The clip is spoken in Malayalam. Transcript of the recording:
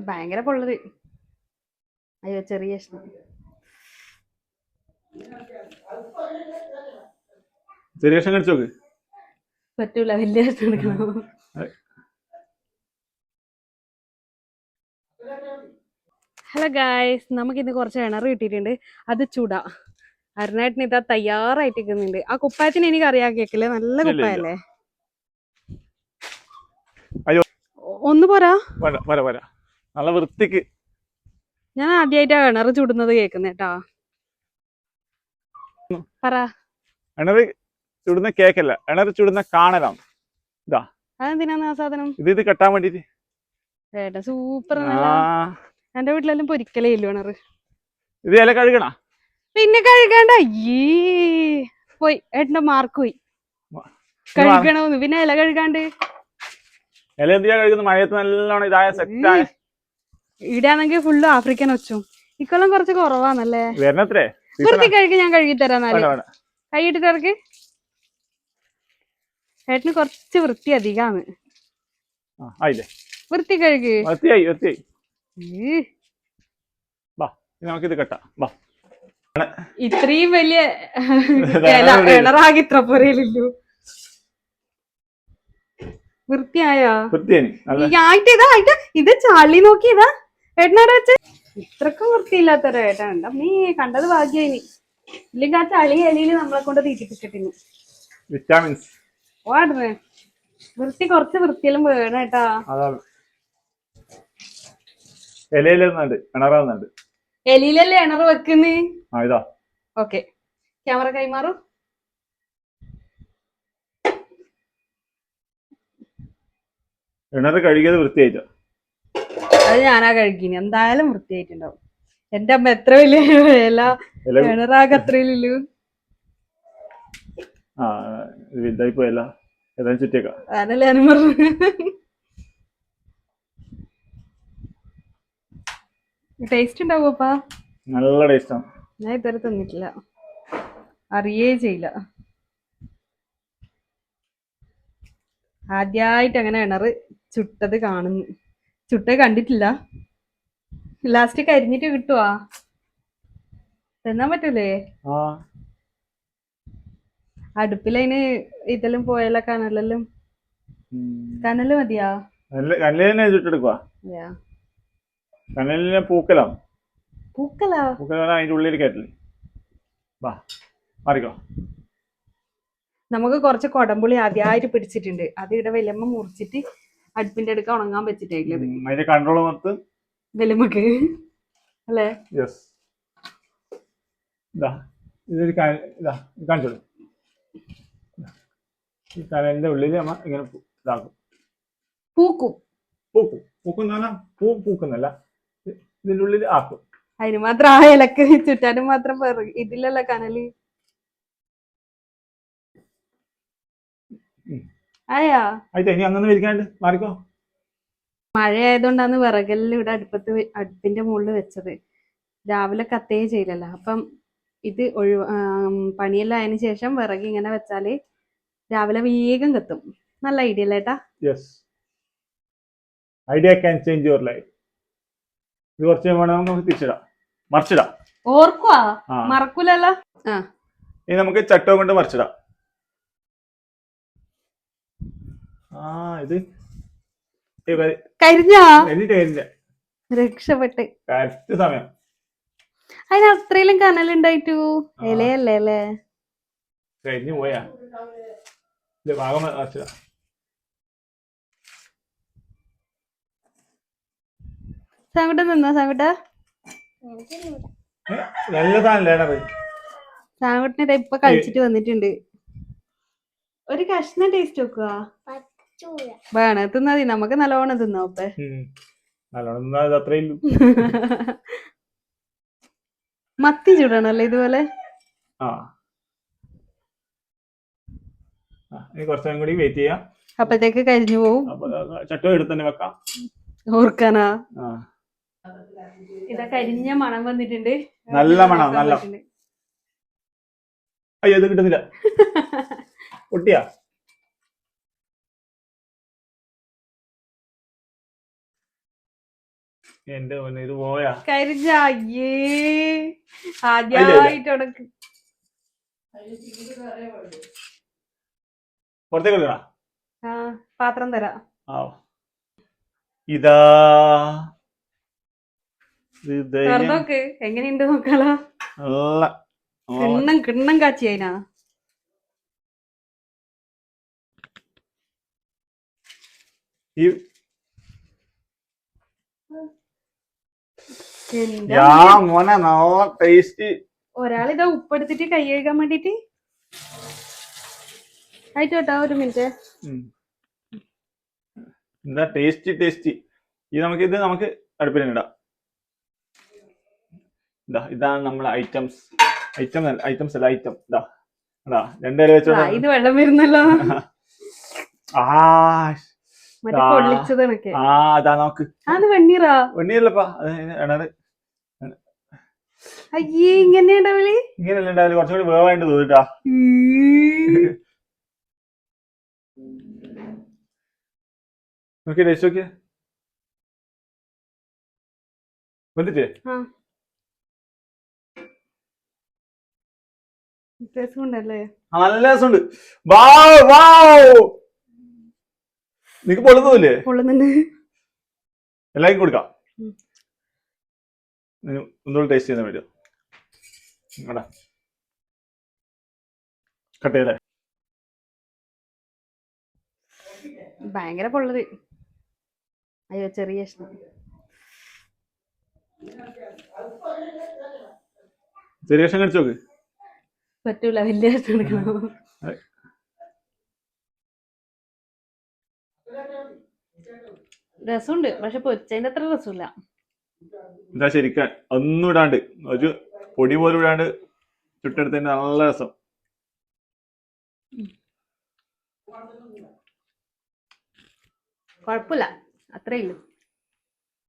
ഭയങ്കര പൊള്ളല്. അയ്യോ ചെറിയ കഷ്ണം. ചെറിയ കഷ്ണം കടിച്ചു നോക്ക്. പറ്റൂല, വലിയ കഷ്ണം എടുക്കണം. ഹലോ ഗായ്സ്, നമുക്കിന്ന് കുറച്ച് ഇണറ് കിട്ടിയിട്ടുണ്ട്. അത് ചൂടാ. അരുണേട്ടന് ഇതാ തയ്യാറായിട്ട് നിൽക്കുന്നുണ്ട്. ആ കുപ്പായത്തിന് എനിക്ക് അറിയാൻ കേക്കില്ലേ, നല്ല കുപ്പായല്ലേ. അയ്യോ ഒന്ന് പോരാ, നല്ല വൃത്തിക്ക്. ഞാൻ ആദ്യമായിട്ടാ കിണറ് ചുടുന്നത് കേക്കുന്നേട്ടാ. പറ. കിണറ് ചുടുന്ന കേക്കല്ല, കിണറ് ചുടുന്ന കാണലാണ്. ഇതാ അതെന്തിനാന്ന് ആ സാധനം? ഇത് കെട്ടാൻ വേണ്ടിട്ട്. ഏട്ടാ സൂപ്പർ. എന്റെ വീട്ടിലെല്ലാം പൊരിക്കലേ ഇല്ലു കിണറ്. ഇത് ഇല കഴുകണ? പിന്നെ കഴുകണ്ട. ഈ പോയി ഏട്ടന്റെ മാർക്ക് പോയി. കഴുകണമെന്ന്. പിന്നെ ഇല കഴുകാണ്ട് ഇല എന്തിനാ കഴുകുന്നത്? മഴയത്ത് നല്ലോണം ഇതായ സെറ്റായ. ഇടാണെങ്കിൽ ഫുള്ള് ആഫ്രിക്കൻ ഒച്ചും. ഇക്കൊല്ലം കുറച്ച് കുറവാന്നല്ലേ. വരണത്രേ. വൃത്തി കഴുകി ഞാൻ കഴുകി തരാം. കൈയിട്ടിട്ട് ഇറക്ക്. ഏട്ടന് കുറച്ച് വൃത്തി അധികാണ്. വൃത്തി കഴുകി. നമുക്കിത് കെട്ടാം. ഇത്രയും വലിയ കിണറാകെ ഇത്ര പോരല്ലോ. വൃത്തിയായോ? ആയിട്ട് ഇത് ചാളി നോക്കിയതാ ഏട്ടനോടെ വെച്ച്. ഇത്രക്കും വൃത്തിയില്ലാത്തവരോ ഏട്ടാ. നീ കണ്ടത് ഭാഗ്യനി. ഇല്ലെങ്കിൽ ആ ചളി എലിയില് നമ്മളെ കൊണ്ട് തീറ്റിപ്പിച്ചിട്ടിരുന്നു. വിറ്റാമിൻസ് വാടേ വൃത്തി കുറച്ച് വൃത്തിയെല്ലാം വേണം ഏട്ടാ. എലിയിലല്ലേ ഇണറ് വെക്കുന്നേ. ഓക്കെ, ക്യാമറ കൈമാറും. കിണറ് കഴുകിയത് വൃത്തിയായിട്ടോ? അത് ഞാനാ കഴുകിനി. എന്തായാലും വൃത്തിയായിട്ടുണ്ടാവും. എന്റെ അമ്മ എത്ര വലിയ കിണറാകെ അത്രയില്ലു. അതല്ലേ ഞാനും പറഞ്ഞു. ടേസ്റ്റ് ഉണ്ടാവോപ്പാ? നല്ല ടേസ്റ്റാണ്. ഞാൻ ഇതുവരെ തിന്നിട്ടില്ല, അറിയേ ചെയ്യില്ല. ആദ്യായിട്ട് അങ്ങനെ കിണറ് ചുട്ടത് കാണുന്നു. ചുട്ടത് കണ്ടിട്ടില്ല. ലാസ്റ്റ് കരിഞ്ഞിട്ട് കിട്ടുവാ? തിന്നാൻ പറ്റൂലേ? അടുപ്പിലതിന് ഇതെല്ലാം പോയാലോ? കനലെല്ലാം. കനല് മതിയാ? കനലിനെ ചുട്ടെടുക്കുക. കനലിനെ പൂക്കലാ. അതിന്റെ ഉള്ളിൽ കയറ്റില്ലേ. മാറിക്കോ. നമുക്ക് കുറച്ച് കൊടംപുളി ആദ്യമായിട്ട് പിടിച്ചിട്ടുണ്ട്. അത് ഇവിടെ വിലമ്മ മുറിച്ചിട്ട് അടുപ്പിന്റെ അടുക്ക ഉണങ്ങാൻ വെച്ചിട്ടുള്ളത്. അതിന്റെ കൺട്രോൾ നിർത്ത് വിലമ്മക്ക് അല്ലേ? ഇതൊരു കാണിച്ചോളൂ. ഈ കനലിന്റെ ഉള്ളിൽ നമ്മ ഇങ്ങനെ ഇതാക്കും. പൂക്കുന്നല്ല, ഇതിന്റെ ഉള്ളിൽ ആക്കും. അതിന് മാത്രം ആ ഇലക്ക് ചുറ്റാനും മാത്രം ഇതിലല്ല കനല്. ഇനി അങ്ങനെ വിരിക്കാണ്ട് മാറിക്കോ. മഴ ആയതുകൊണ്ടാണ് വിറകെല്ലാം ഇവിടെ അടുപ്പിന്റെ മുകളിൽ വെച്ചത്. രാവിലെ കത്തേ ചെയ്യില്ലല്ലോ. അപ്പം ഇത് പണിയെല്ലാം ആയതിനു ശേഷം വിറക് ഇങ്ങനെ വെച്ചാല് രാവിലെ വേഗം കത്തും. നല്ല ഐഡിയ അല്ലേ ഏട്ടാ? Idea can change your life. ഇത് കുറച്ച് വേണം നമുക്ക് തിരിച്ചിടാം, മറിച്ചിടാം. ഓർക്കുവാ? മറക്കൂലല്ലോ. ഇനി നമുക്ക് ചട്ടവും കൊണ്ട് മറിച്ചിടാം. ഇത് രക്ഷപ്പെട്ട്. കറക്റ്റ് സമയം. അതിന് അത്രയിലും കനലുണ്ടായിട്ടു. ഇലയല്ലേ അല്ലേ? കഴിഞ്ഞു പോയാ ഭാഗം മറിച്ചിടാം. സാങ്കുട്ട നിന്നോ? സാങ്കുട്ട നല്ല സാധനം. സാങ്കുട്ടിനെ ഇപ്പൊ കഴിച്ചിട്ട് വന്നിട്ടുണ്ട്. ഒരു കഷ്ണം ടേസ്റ്റ് നോക്കുക. വേണേ തിന്നാ മതി. നമുക്ക് നല്ലോണം തിന്നാ. മത്തി ചൂടണല്ലേ ഇതുപോലെ? കുറച്ചും കൂടി വെയിറ്റ് ചെയ്യാം. അപ്പത്തേക്ക് കരിഞ്ഞു പോവും. ചട്ടോ എടുത്ത് തന്നെ വെക്കാം. ഓർക്കാനാ? ഇതാ കരിഞ്ഞ മണം വന്നിട്ടുണ്ട്. നല്ല മണം. അയ്യോ ഇത് കിട്ടുന്നില്ല. പൊട്ടിയാ? എന്റെ മോനെ ഇത് പോയാ കരിഞ്ഞ അയ്യേ ആദ്യമായിട്ട് പുറത്തേക്ക് എടുക്കണ ആ പാത്രം തരാം. ആ ഇതാ ഹൃദയം തുറന്നോക്ക് എങ്ങനെയുണ്ട് നോക്കാലോ. നല്ല കിണ്ണം കിണ്ണം കാച്ചി അതിനാ. ഈ എന്താ യാ മോനെ നല്ല ടേസ്റ്റ്. ഒരാളിതാ ഉപ്പെടുത്തിട്ട് കൈ കഴുകാൻ വേണ്ടിട്ട് ആയിട്ട് കേട്ടോ. ഒരു മിനിറ്റ്. എന്താ ടേസ്റ്റി. ഇത് നമുക്ക് അടുപ്പിൽ ഇടാം. ഇതാണ് നമ്മളെ ഐറ്റംസ് അല്ല ഐറ്റം. ഇതാ രണ്ടുപേരെ വെച്ചോ. ഇത് വെള്ളം വരുന്നല്ലോ. ആ മറ്റേ പൊള്ളിച്ചതൊക്കെ. അതാ നോക്ക്. അത് വെണ്ണീറാ? വെണ്ണീരല്ലപ്പാ. അയ്യേ ഇങ്ങനെ ഉണ്ടാവില്ലേ? ഇങ്ങനെയല്ല ഉണ്ടാവില്ല. കുറച്ചുകൂടി വേവായിട്ട് തോന്നിട്ടാ. നോക്കിയേ ടേസ്റ്റ് നോക്കിയേ. വന്നിട്ടേ രസമുണ്ടല്ലേ? നല്ല രസമുണ്ട്. നിനക്ക് പൊള്ളുന്നില്ലേ? പൊള്ളുന്നുണ്ട്. എല്ലാവർക്കും കൊടുക്കാം. ഒന്നുകൂടി ടേസ്റ്റ് ചെയ്യാൻ പറ്റും. കട്ട് ചെയ്തേ. ഭയങ്കര പൊള്ളത്. അയ്യോ ചെറിയ ഇഷ്ടം. ചെറിയ ഇഷ്ടം കടിച്ചു നോക്ക്. പറ്റൂല, വലിയ ഇഷ്ടം എടുക്കണം. രസമുണ്ട്, പക്ഷെ പൊരിച്ചതിന്റെ അത്ര രസമില്ല. എന്താ ശരിക്കാൻ ഒന്നും ഇടാണ്ട്, ഒരു പൊടി പോലും ഇടാണ്ട് ചുട്ടെടുത്തതിന്റെ നല്ല രസം. കുഴപ്പമില്ല, അത്രേ ഉള്ളൂ.